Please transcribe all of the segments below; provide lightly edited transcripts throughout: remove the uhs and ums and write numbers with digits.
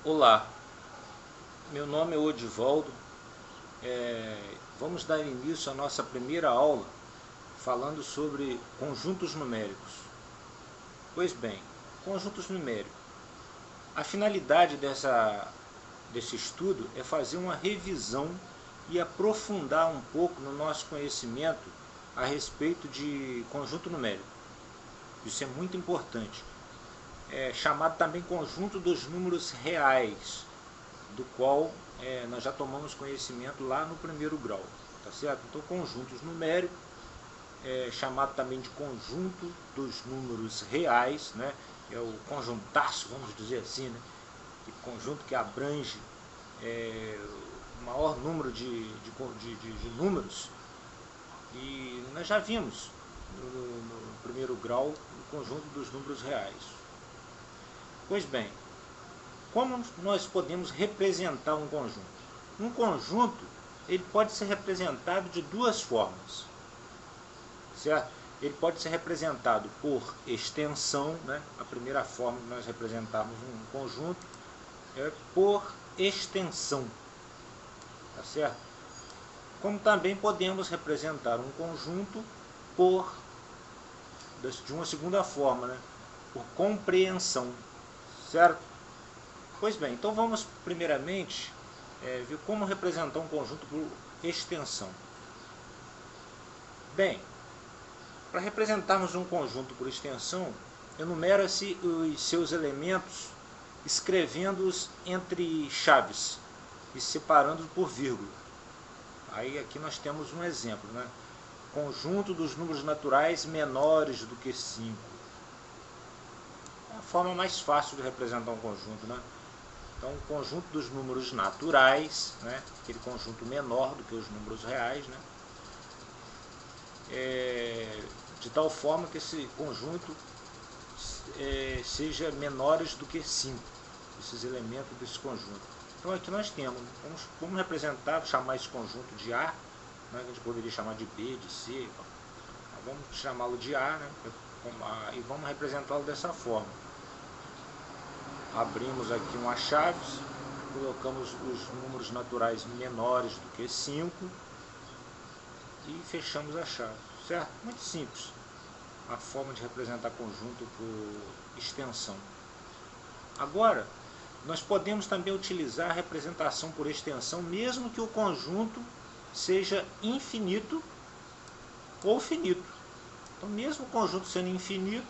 Olá, meu nome é Odivaldo. Vamos dar início à nossa primeira aula falando sobre conjuntos numéricos. Pois bem, conjuntos numéricos. A finalidade desse estudo é fazer uma revisão e aprofundar um pouco no nosso conhecimento a respeito de conjunto numérico. Isso é muito importante. É chamado também conjunto dos números reais, do qual nós já tomamos conhecimento lá no primeiro grau, tá certo? Então, conjuntos numéricos, chamado também de conjunto dos números reais, né? É o conjuntaço, vamos dizer assim, né? Que conjunto que abrange o maior número de números, e nós já vimos no primeiro grau o conjunto dos números reais. Pois bem, como nós podemos representar um conjunto? Um conjunto ele pode ser representado de duas formas, certo? Ele pode ser representado por extensão, né? A primeira forma que nós representamos um conjunto é por extensão, tá certo? Como também podemos representar um conjunto de uma segunda forma, né? Por compreensão, certo? Pois bem, então vamos primeiramente ver como representar um conjunto por extensão. Bem, para representarmos um conjunto por extensão, enumera-se os seus elementos escrevendo-os entre chaves e separando-os por vírgula. Aí aqui nós temos um exemplo, né? Conjunto dos números naturais menores do que 5. É a forma mais fácil de representar um conjunto, né? Então, o conjunto dos números naturais, né? Aquele conjunto menor do que os números reais, né? De tal forma que esse conjunto seja menores do que 5, esses elementos desse conjunto. Então aqui nós temos, vamos representar, chamar esse conjunto de A, né? A gente poderia chamar de B, de C, vamos chamá-lo de A, né? E vamos representá-lo dessa forma. Abrimos aqui uma chave, colocamos os números naturais menores do que 5 e fechamos a chave, certo? Muito simples a forma de representar conjunto por extensão. Agora, nós podemos também utilizar a representação por extensão, mesmo que o conjunto seja infinito ou finito. Então, mesmo o conjunto sendo infinito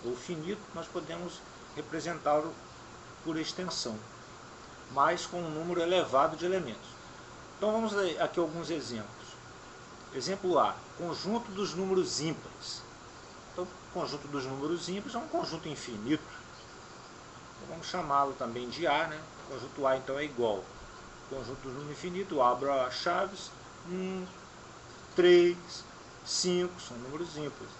ou finito, nós podemos representá-lo por extensão, mas com um número elevado de elementos. Então vamos ler aqui alguns exemplos. Exemplo A, conjunto dos números ímpares. Então, o conjunto dos números ímpares é um conjunto infinito. Então, vamos chamá-lo também de A, né? O conjunto A então é igual. Conjunto dos números infinitos, eu abro as chaves, 1, 3, 5, são números ímpares.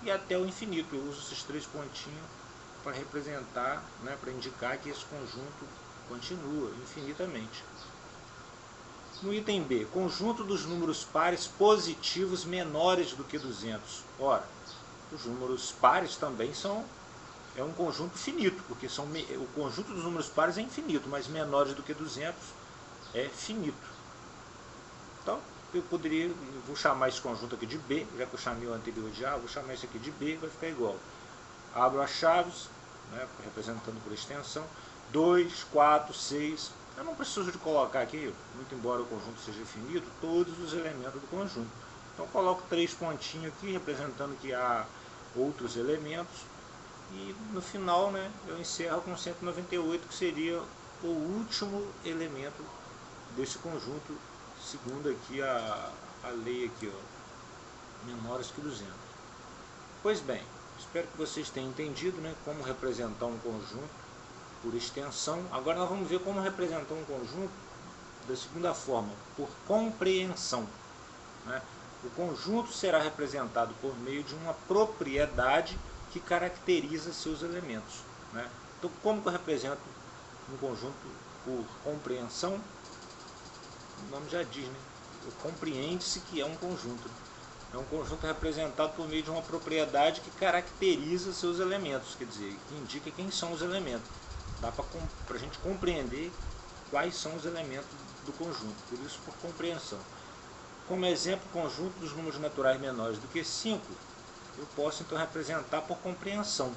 E até o infinito, eu uso esses três pontinhos para representar, né, para indicar que esse conjunto continua infinitamente. No item B, conjunto dos números pares positivos menores do que 200. Ora, os números pares também é um conjunto finito, porque o conjunto dos números pares é infinito, mas menores do que 200 é finito. Então, vou chamar esse conjunto aqui de B, já que eu chamei o anterior de A, vou chamar esse aqui de B, vai ficar igual. Abro as chaves, né, representando por extensão, 2, 4, 6. Eu não preciso de colocar aqui, muito embora o conjunto seja finito, todos os elementos do conjunto. Então coloco 3 pontinhos aqui, representando que há outros elementos. E no final, né, eu encerro com 198, que seria o último elemento desse conjunto, segundo aqui a lei aqui, ó, menores que 200. Pois bem, espero que vocês tenham entendido, né, como representar um conjunto por extensão. Agora nós vamos ver como representar um conjunto da segunda forma, por compreensão, né? O conjunto será representado por meio de uma propriedade que caracteriza seus elementos, né? Então, como que eu represento um conjunto por compreensão? O nome já diz, né? Compreende-se que é um conjunto. É um conjunto representado por meio de uma propriedade que caracteriza seus elementos, quer dizer, que indica quem são os elementos. Dá para a gente compreender quais são os elementos do conjunto, por isso por compreensão. Como exemplo, conjunto dos números naturais menores do que 5, eu posso então representar por compreensão,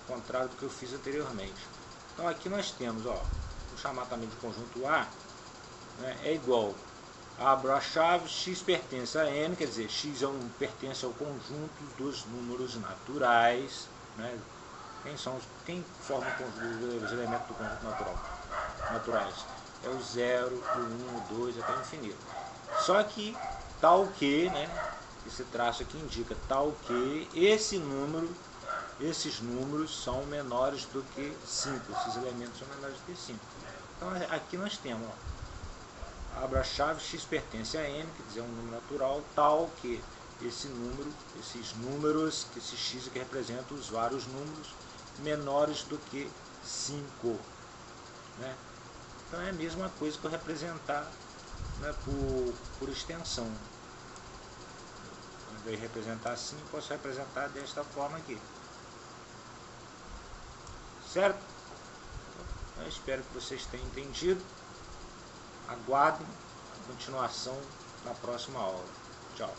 ao contrário do que eu fiz anteriormente. Então aqui nós temos, ó, vou chamar também de conjunto A, né, é igual, abro a chave, x pertence a n, quer dizer, x pertence ao conjunto dos números naturais, né, quem forma os elementos do conjunto naturais? É o 0, o 1, o 2, até o infinito. Só que, tal que, né, esse traço aqui indica tal que esses números são menores do que 5, esses elementos são menores do que 5. Então aqui nós temos, ó, abra a chave, x pertence a n, quer dizer, um número natural, tal que esse x aqui representa os vários números menores do que 5. Né? Então é a mesma coisa que eu representar, né, por extensão. Ao invés de representar assim, posso representar desta forma aqui. Certo? Eu espero que vocês tenham entendido. Aguardem a continuação na próxima aula. Tchau.